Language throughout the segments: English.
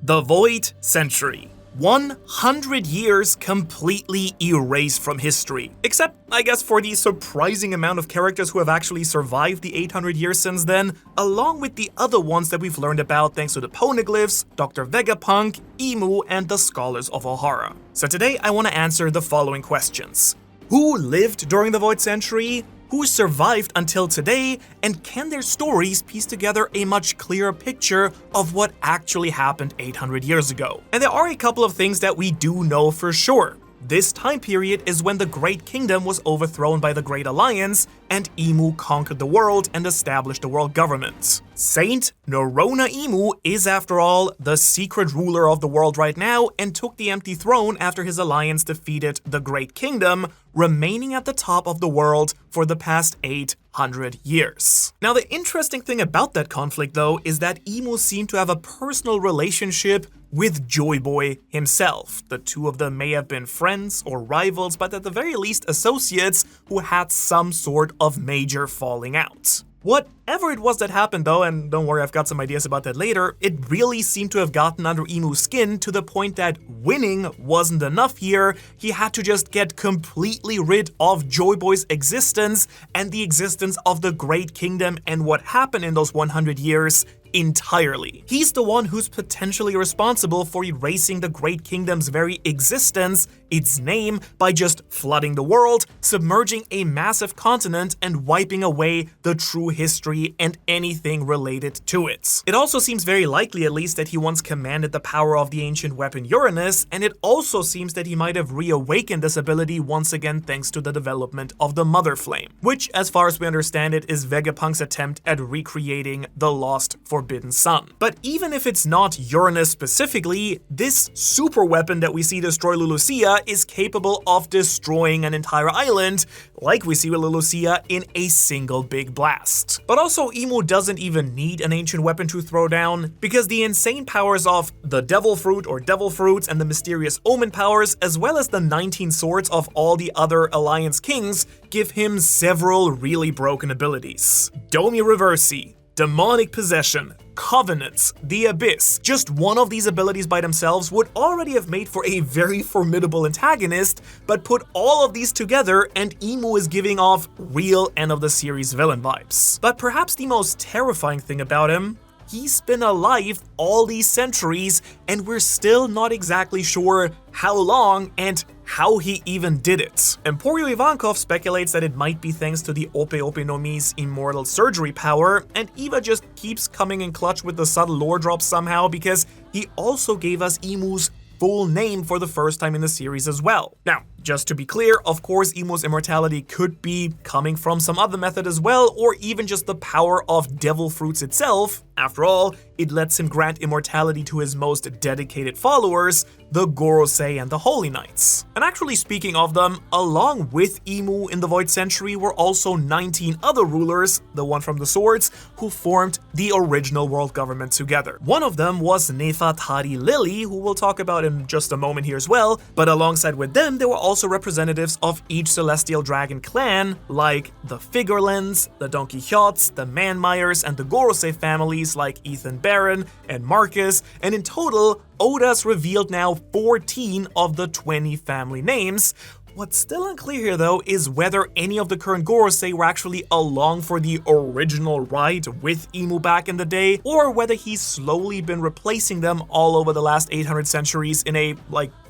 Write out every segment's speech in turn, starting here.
The Void Century. 100 years completely erased from history. Except, I guess, for the surprising amount of characters who have actually survived the 800 years since then, along with the other ones that we've learned about thanks to the Poneglyphs, Dr. Vegapunk, Imu, and the Scholars of Ohara. So today I want to answer the following questions. Who lived during the Void Century? Who survived until today, and can their stories piece together a much clearer picture of what actually happened 800 years ago? And there are a couple of things that we do know for sure. This time period is when the Great Kingdom was overthrown by the Great Alliance, and Imu conquered the world and established the world government. Saint Nerona Imu is, after all, the secret ruler of the world right now and took the empty throne after his alliance defeated the Great Kingdom, remaining at the top of the world for the past 800 years. Now, the interesting thing about that conflict, though, is that Imu seemed to have a personal relationship with Joy Boy himself. The two of them may have been friends or rivals, but at the very least associates who had some sort of major falling out. Whatever it was that happened though, and don't worry, I've got some ideas about that later, it really seemed to have gotten under Imu's skin to the point that winning wasn't enough here. He had to just get completely rid of Joy Boy's existence and the existence of the Great Kingdom and what happened in those 100 years entirely. He's the one who's potentially responsible for erasing the Great Kingdom's very existence, its name, by just flooding the world, submerging a massive continent, and wiping away the true history and anything related to it. It also seems very likely, at least, that he once commanded the power of the ancient weapon Uranus, and it also seems that he might have reawakened this ability once again thanks to the development of the Mother Flame, which, as far as we understand it, is Vegapunk's attempt at recreating the lost Forbidden Sun. But even if it's not Uranus specifically, this super weapon that we see destroy Lulusia is capable of destroying an entire island, like we see with Lulusia, in a single big blast. But also, Imu doesn't even need an ancient weapon to throw down, because the insane powers of the Devil Fruit or Devil Fruits and the mysterious Omen powers, as well as the 19 swords of all the other Alliance kings, give him several really broken abilities. Domi Reversi, Demonic Possession, Covenants, the Abyss. Just one of these abilities by themselves would already have made for a very formidable antagonist, but put all of these together and Imu is giving off real end-of-the-series villain vibes. But perhaps the most terrifying thing about him, he's been alive all these centuries, and we're still not exactly sure how long and how he even did it. Emporio Ivankov speculates that it might be thanks to the Ope Ope no Mi's immortal surgery power, and Eva just keeps coming in clutch with the subtle lore drops somehow because he also gave us Imu's full name for the first time in the series as well. Now, just to be clear, of course, Imu's immortality could be coming from some other method as well, or even just the power of Devil Fruits itself. After all, it lets him grant immortality to his most dedicated followers, the Gorosei and the Holy Knights. And actually, speaking of them, along with Imu in the Void Century were also 19 other rulers, the one from the swords, who formed the original world government together. One of them was Nefertari Lili, who we'll talk about in just a moment here as well, but alongside with them, there were also representatives of each Celestial Dragon clan, like the Figurlens, the Don Quixotes, the Manmeyers, and the Gorosei families like Ethan Baron and Marcus, and in total, Oda's revealed now 14 of the 20 family names. What's still unclear here, though, is whether any of the current Gorosei were actually along for the original ride with Imu back in the day, or whether he's slowly been replacing them all over the last 800 centuries in a,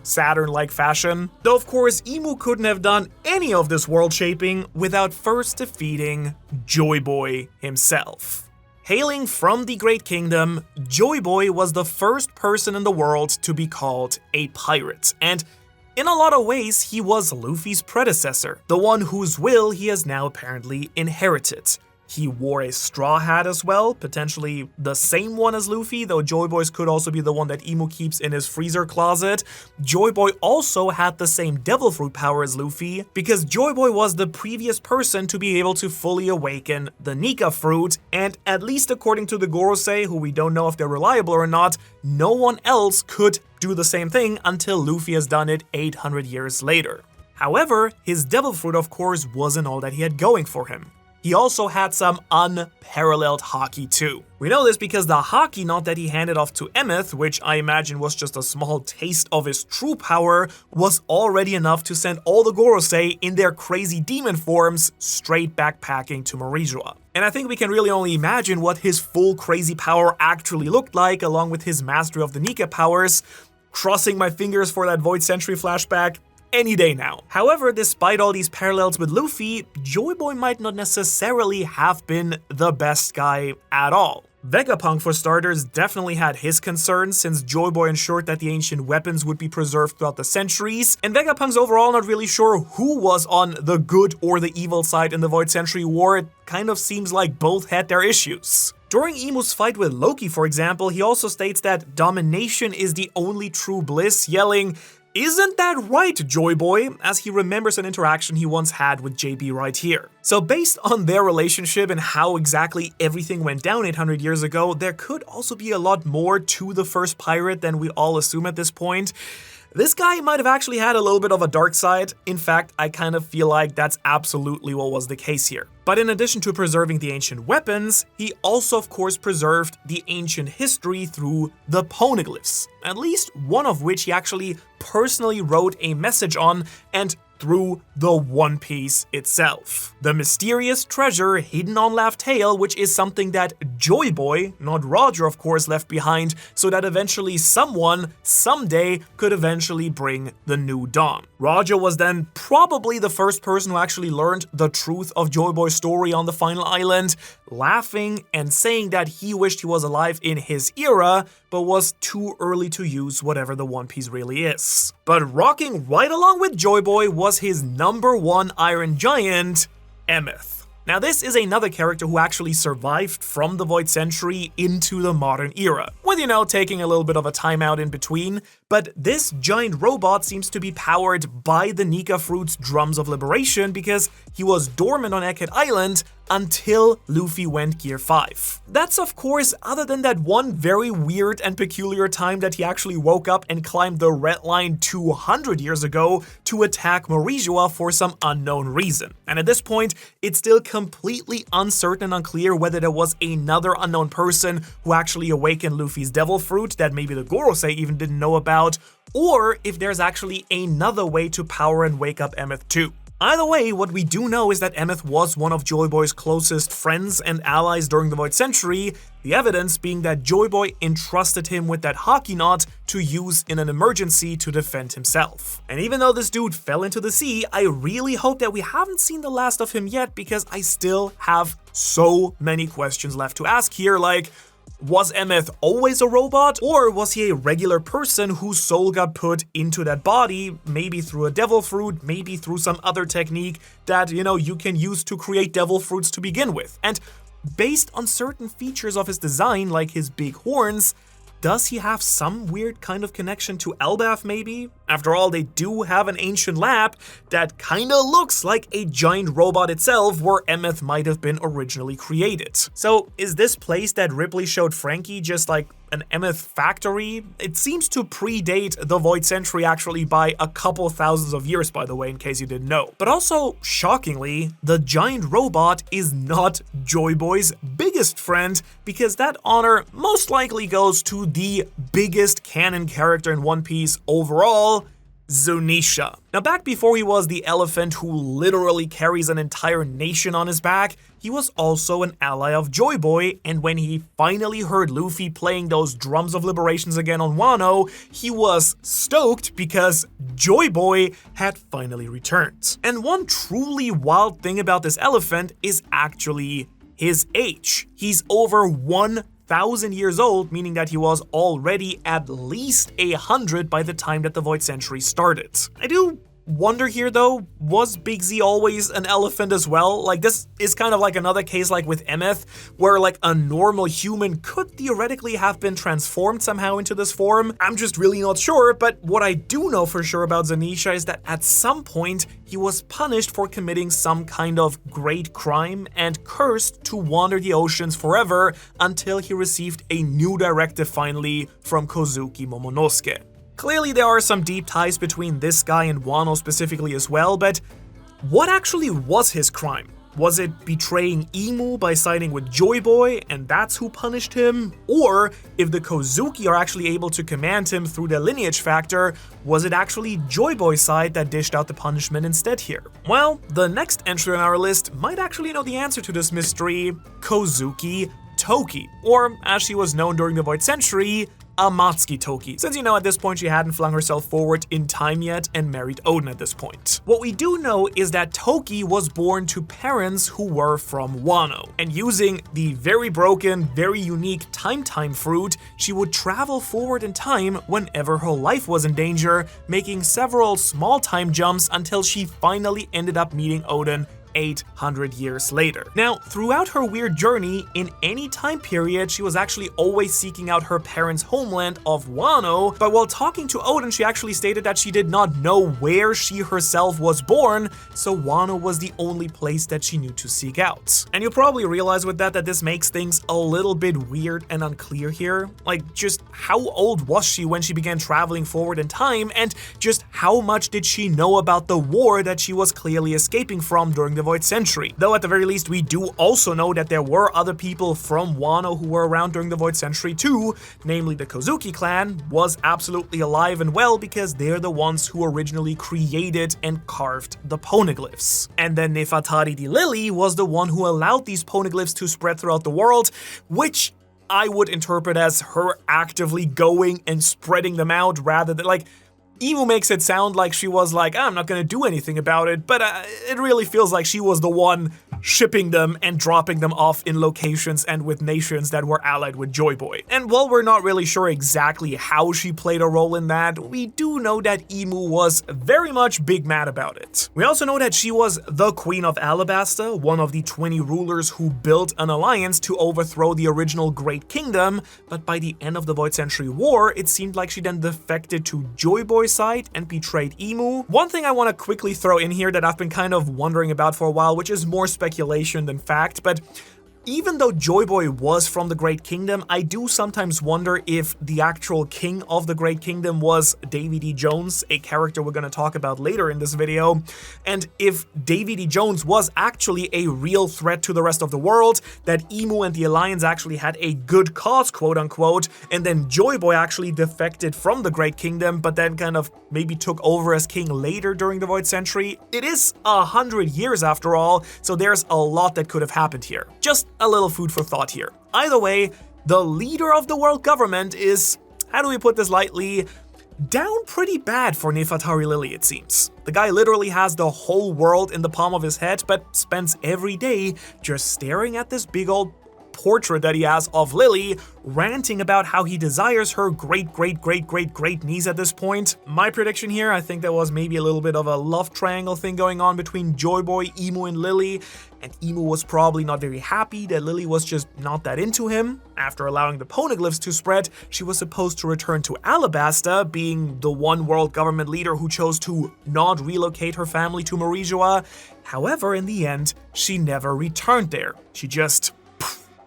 Saturn-like fashion. Though, of course, Imu couldn't have done any of this world shaping without first defeating Joy Boy himself. Hailing from the Great Kingdom, Joy Boy was the first person in the world to be called a pirate, and in a lot of ways, he was Luffy's predecessor, the one whose will he has now apparently inherited. He wore a straw hat as well, potentially the same one as Luffy, though Joy Boy's could also be the one that Imu keeps in his freezer closet. Joy Boy also had the same Devil Fruit power as Luffy, because Joy Boy was the previous person to be able to fully awaken the Nika Fruit, and at least according to the Gorosei, who we don't know if they're reliable or not, no one else could do the same thing until Luffy has done it 800 years later. However, his Devil Fruit, of course, wasn't all that he had going for him. he also had some unparalleled haki too. We know this because the haki knot that he handed off to Emeth, which I imagine was just a small taste of his true power, was already enough to send all the Gorosei in their crazy demon forms straight backpacking to Marijua. And I think we can really only imagine what his full crazy power actually looked like, along with his mastery of the Nika powers. Crossing my fingers for that Void Century flashback any day now. However, despite all these parallels with Luffy, Joy Boy might not necessarily have been the best guy at all. Vegapunk, for starters, definitely had his concerns, since Joy Boy ensured that the ancient weapons would be preserved throughout the centuries, and Vegapunk's overall not really sure who was on the good or the evil side in the Void Century War. It kind of seems like both had their issues. During Imu's fight with Loki, for example, he also states that domination is the only true bliss, yelling, "Isn't that right, Joy Boy?" as he remembers an interaction he once had with JB right here. So based on their relationship and how exactly everything went down 800 years ago, there could also be a lot more to the first pirate than we all assume at this point. This guy might have actually had a little bit of a dark side. In fact, I kind of feel like that's absolutely what was the case here. But in addition to preserving the ancient weapons, he also of course preserved the ancient history through the poneglyphs, at least one of which he actually personally wrote a message on and through the One Piece itself. The mysterious treasure hidden on Laugh Tale, which is something that Joy Boy, not Roger of course, left behind so that eventually someone, someday, could eventually bring the new dawn. Roger was then probably the first person who actually learned the truth of Joy Boy's story on the final island, laughing and saying that he wished he was alive in his era, but was too early to use whatever the One Piece really is. But rocking right along with Joy Boy was his #1 Iron Giant, Emeth. Now this is another character who actually survived from the Void Century into the modern era, with, you know, taking a little bit of a timeout in between, but this giant robot seems to be powered by the Nika Fruit's Drums of Liberation because he was dormant on Egghead Island until Luffy went Gear 5. That's of course other than that one very weird and peculiar time that he actually woke up and climbed the Red Line 200 years ago to attack Marijua for some unknown reason. And at this point, it's still completely uncertain and unclear whether there was another unknown person who actually awakened Luffy's Devil Fruit that maybe the Gorosei even didn't know about, or if there's actually another way to power and wake up Emeth too. Either way, what we do know is that Emeth was one of Joy Boy's closest friends and allies during the Void Century, the evidence being that Joy Boy entrusted him with that haki knot to use in an emergency to defend himself. And even though this dude fell into the sea, I really hope that we haven't seen the last of him yet, because I still have so many questions left to ask here, like, was Emeth always a robot, or was he a regular person whose soul got put into that body, maybe through a devil fruit, maybe through some other technique that, you know, you can use to create devil fruits to begin with? And based on certain features of his design, like his big horns, does he have some weird kind of connection to Elbaph maybe? After all, they do have an ancient lab that kinda looks like a giant robot itself where Emeth might have been originally created. So is this place that Ripley showed Frankie just like an Emeth factory? It seems to predate the Void Century actually by a couple thousands of years, by the way, in case you didn't know. But also, shockingly, the giant robot is not Joy Boy's biggest friend, because that honor most likely goes to the biggest canon character in One Piece overall, Zunesha. Now, back before he was the elephant who literally carries an entire nation on his back, he was also an ally of Joy Boy, and when he finally heard Luffy playing those Drums of Liberations again on Wano, he was stoked because Joy Boy had finally returned. And one truly wild thing about this elephant is actually his age. He's over 1,000 years old, meaning that he was already at least 100 by the time that the Void Century started. I do wonder here though, was Big Z always an elephant as well? Like, this is kind of like another case like with Emeth, where like a normal human could theoretically have been transformed somehow into this form. I'm just really not sure, but what I do know for sure about Zunesha is that at some point he was punished for committing some kind of great crime and cursed to wander the oceans forever until he received a new directive finally from Kozuki Momonosuke. Clearly there are some deep ties between this guy and Wano specifically as well, but what actually was his crime? Was it betraying Imu by siding with Joy Boy and that's who punished him? Or if the Kozuki are actually able to command him through the lineage factor, was it actually Joy Boy's side that dished out the punishment instead here? Well, the next entry on our list might actually know the answer to this mystery: Kozuki Toki, or as she was known during the Void Century, Kozuki Toki, since at this point she hadn't flung herself forward in time yet and married Odin at this point. What we do know is that Toki was born to parents who were from Wano, and using the very broken, very unique time fruit, she would travel forward in time whenever her life was in danger, making several small time jumps until she finally ended up meeting Odin 800 years later. Now, throughout her weird journey, in any time period, she was actually always seeking out her parents' homeland of Wano, but while talking to Odin, she actually stated that she did not know where she herself was born, so Wano was the only place that she knew to seek out. And you'll probably realize with that this makes things a little bit weird and unclear here. Like, just how old was she when she began traveling forward in time, and just how much did she know about the war that she was clearly escaping from during the Void Century? Though at the very least, we do also know that there were other people from Wano who were around during the Void Century too, namely the Kozuki clan was absolutely alive and well because they're the ones who originally created and carved the poneglyphs. And then Nefertari D Lili was the one who allowed these poneglyphs to spread throughout the world, which I would interpret as her actively going and spreading them out rather than, like, Imu makes it sound like she was like, I'm not gonna do anything about it, but it really feels like she was the one shipping them and dropping them off in locations and with nations that were allied with Joy Boy. And while we're not really sure exactly how she played a role in that, we do know that Imu was very much big mad about it. We also know that she was the Queen of Alabasta, one of the 20 rulers who built an alliance to overthrow the original Great Kingdom, but by the end of the Void Century War, it seemed like she then defected to Joy Boy's side and betrayed Imu. One thing I want to quickly throw in here that I've been kind of wondering about for a while, which is more speculation than fact, but even though Joy Boy was from the Great Kingdom, I do sometimes wonder if the actual king of the Great Kingdom was Davy D Jones, a character we're going to talk about later in this video, and if Davy D Jones was actually a real threat to the rest of the world, that Imu and the Alliance actually had a good cause, quote unquote, and then Joy Boy actually defected from the Great Kingdom, but then kind of maybe took over as king later during the Void Century. It is 100 years after all, so there's a lot that could have happened here. Just a little food for thought here. Either way, the leader of the world government is, how do we put this lightly, down pretty bad for Nefertari Lili, it seems. The guy literally has the whole world in the palm of his head, but spends every day just staring at this big old portrait that he has of Lili, ranting about how he desires her great niece at this point. My prediction here, I think there was maybe a little bit of a love triangle thing going on between Joy Boy, Imu, and Lili, and Imu was probably not very happy that Lili was just not that into him. After allowing the poneglyphs to spread, she was supposed to return to Alabasta, being the one world government leader who chose to not relocate her family to Marijua. However, in the end, she never returned there. She just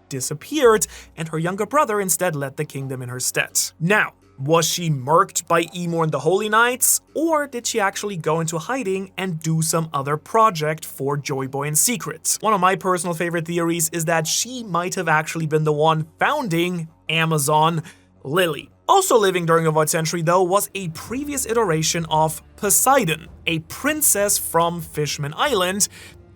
disappeared, and her younger brother instead led the kingdom in her stead. Now, was she murked by Imu and the Holy Knights, or did she actually go into hiding and do some other project for Joy Boy in secret? One of my personal favorite theories is that she might have actually been the one founding Amazon Lili. Also living during the Void Century, though, was a previous iteration of Poseidon, a princess from Fishman Island.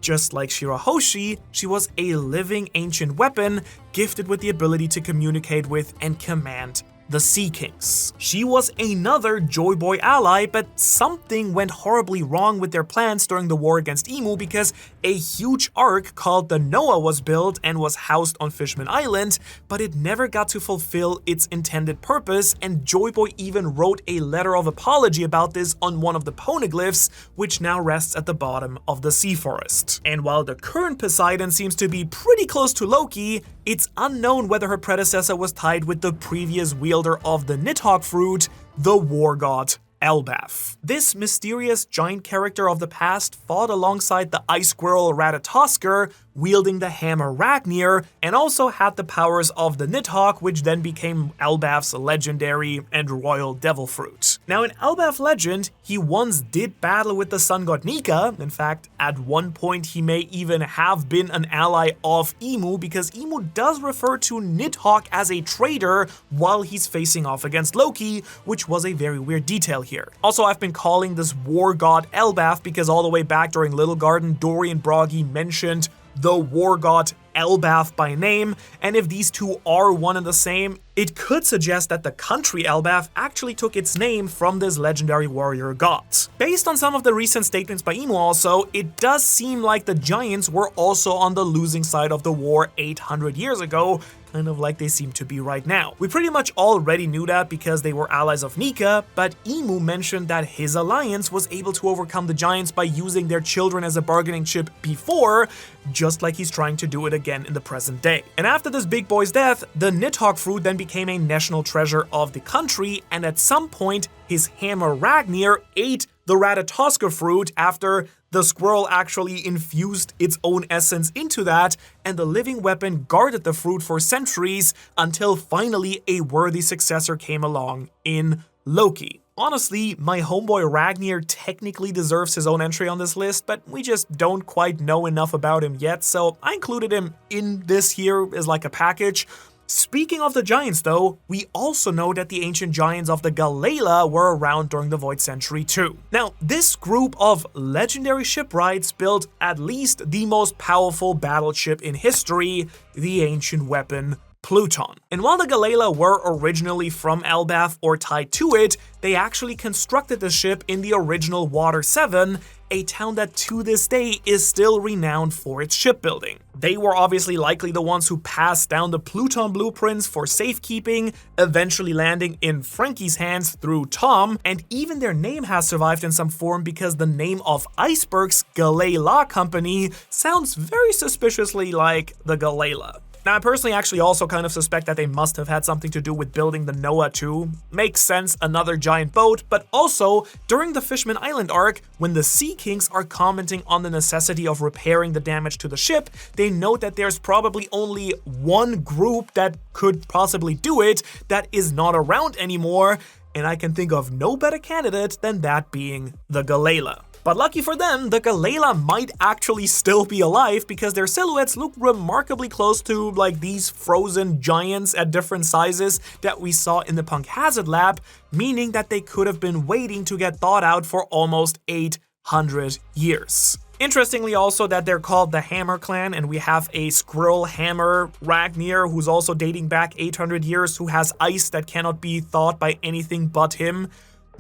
Just like Shirahoshi, she was a living ancient weapon gifted with the ability to communicate with and command the Sea Kings. She was another Joy Boy ally, but something went horribly wrong with their plans during the war against Imu because a huge ark called the Noah was built and was housed on Fishman Island, but it never got to fulfill its intended purpose, and Joy Boy even wrote a letter of apology about this on one of the poneglyphs, which now rests at the bottom of the sea forest. And while the current Poseidon seems to be pretty close to Loki, it's unknown whether her predecessor was tied with the previous wielder of the Nidhogg fruit, the war god Elbaph. This mysterious giant character of the past fought alongside the ice squirrel Ratatoskr, wielding the hammer Ragnir, and also had the powers of the Nidhogg, which then became Elbaph's legendary and royal devil fruit. Now in Elbaph legend, he once did battle with the sun god Nika. In fact, at one point he may even have been an ally of Imu, because Imu does refer to Nidhogg as a traitor while he's facing off against Loki, which was a very weird detail here. Also, I've been calling this war god Elbaph because all the way back during Little Garden, Dory and Broggy mentioned the war god Elbaph by name, and if these two are one and the same, it could suggest that the country Elbaph actually took its name from this legendary warrior god. Based on some of the recent statements by Imu also, it does seem like the giants were also on the losing side of the war 800 years ago, kind of like they seem to be right now. We pretty much already knew that because they were allies of Nika, but Imu mentioned that his alliance was able to overcome the giants by using their children as a bargaining chip before, just like he's trying to do it again in the present day. And after this big boy's death, the Nidhogg fruit then became a national treasure of the country, and at some point, his hammer Ragnir ate the Ratatoska fruit after the squirrel actually infused its own essence into that, and the living weapon guarded the fruit for centuries until finally a worthy successor came along in Loki. Honestly, my homeboy Ragnir technically deserves his own entry on this list, but we just don't quite know enough about him yet, so I included him in this here as like a package. Speaking of the giants though, we also know that the ancient giants of the Galleila were around during the Void Century too. Now, this group of legendary shipwrights built at least the most powerful battleship in history, the ancient weapon Pluton. And while the Galleila were originally from Elbaph or tied to it, they actually constructed the ship in the original Water 7, a town that to this day is still renowned for its shipbuilding. They were obviously likely the ones who passed down the Pluton blueprints for safekeeping, eventually landing in Frankie's hands through Tom, and even their name has survived in some form because the name of Iceberg's Galleila company sounds very suspiciously like the Galleila. Now, I personally actually also kind of suspect that they must have had something to do with building the Noah too. Makes sense, another giant boat, but also, during the Fishman Island arc, when the Sea Kings are commenting on the necessity of repairing the damage to the ship, they note that there's probably only one group that could possibly do it that is not around anymore, and I can think of no better candidate than that being the Galleila. But lucky for them, the Galleila might actually still be alive because their silhouettes look remarkably close to like these frozen giants at different sizes that we saw in the Punk Hazard lab, meaning that they could have been waiting to get thawed out for almost 800 years. Interestingly also that they're called the Hammer Clan, and we have a squirrel hammer Ragnir who's also dating back 800 years, who has ice that cannot be thawed by anything but him.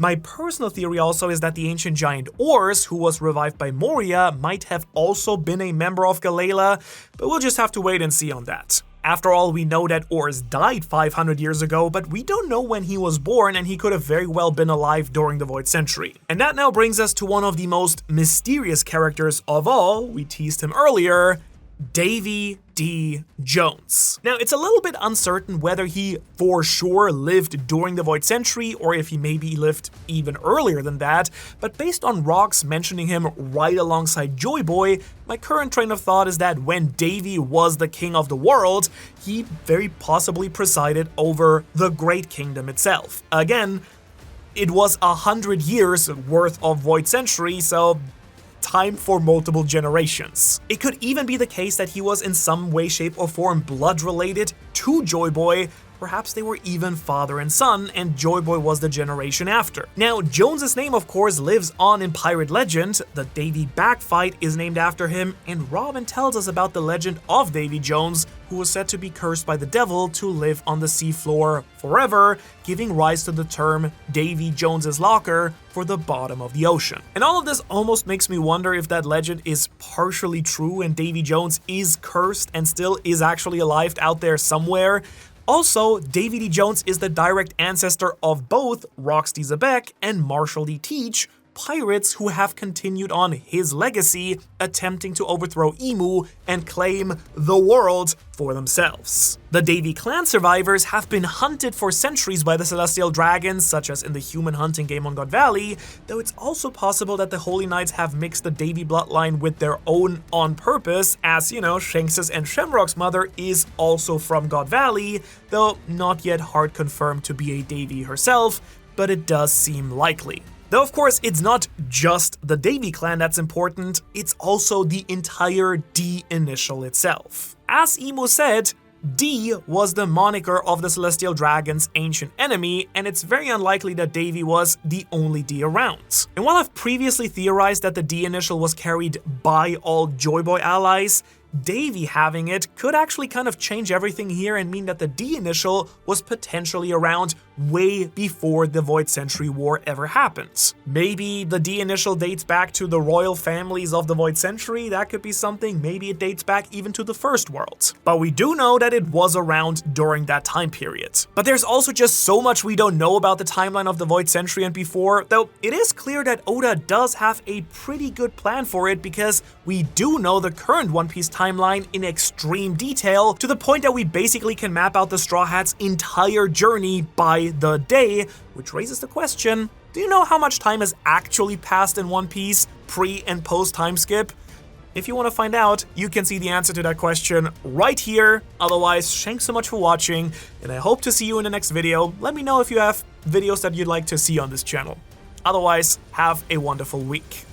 My personal theory also is that the ancient giant Ors, who was revived by Moria, might have also been a member of Galleila, but we'll just have to wait and see on that. After all, we know that Ors died 500 years ago, but we don't know when he was born, and he could have very well been alive during the Void Century. And that now brings us to one of the most mysterious characters of all, we teased him earlier, Davy D. Jones. Now, it's a little bit uncertain whether he for sure lived during the Void Century or if he maybe lived even earlier than that, but based on Rocks mentioning him right alongside Joy Boy, my current train of thought is that when Davy was the king of the world, he very possibly presided over the Great Kingdom itself. Again, it was 100 years worth of Void Century, so time for multiple generations. It could even be the case that he was in some way, shape, or form blood related to Joy Boy. Perhaps they were even father and son, and Joy Boy was the generation after. Now, Jones's name, of course, lives on in pirate legend. The Davy Back fight is named after him, and Robin tells us about the legend of Davy Jones, who was said to be cursed by the devil to live on the seafloor forever, giving rise to the term Davy Jones's Locker for the bottom of the ocean. And all of this almost makes me wonder if that legend is partially true and Davy Jones is cursed and still is actually alive out there somewhere. Also, Davy D. Jones is the direct ancestor of both Rox D. Zebek and Marshall D. Teach, pirates who have continued on his legacy, attempting to overthrow Imu and claim the world for themselves. The Davy clan survivors have been hunted for centuries by the celestial dragons, such as in the human hunting game on God Valley, though it's also possible that the Holy Knights have mixed the Davy bloodline with their own on purpose, as, you know, Shanks' and Shamrock's mother is also from God Valley, though not yet hard confirmed to be a Davy herself. but it does seem likely. Though of course, it's not just the Davy clan that's important, it's also the entire D initial itself. As Imu said, D was the moniker of the Celestial Dragon's ancient enemy, and it's very unlikely that Davy was the only D around. And while I've previously theorized that the D initial was carried by all Joy Boy allies, Davy having it could actually kind of change everything here and mean that the D initial was potentially around way before the Void Century War ever happened. Maybe the D initial dates back to the royal families of the Void Century, that could be something. Maybe it dates back even to the First World. But we do know that it was around during that time period. But there's also just so much we don't know about the timeline of the Void Century and before, though it is clear that Oda does have a pretty good plan for it, because we do know the current One Piece timeline in extreme detail, to the point that we basically can map out the Straw Hats' entire journey by the day, which raises the question, do you know how much time has actually passed in One Piece pre and post time skip? If you want to find out, you can see the answer to that question right here. Otherwise, thanks so much for watching, and I hope to see you in the next video. Let me know if you have videos that you'd like to see on this channel. Otherwise, have a wonderful week.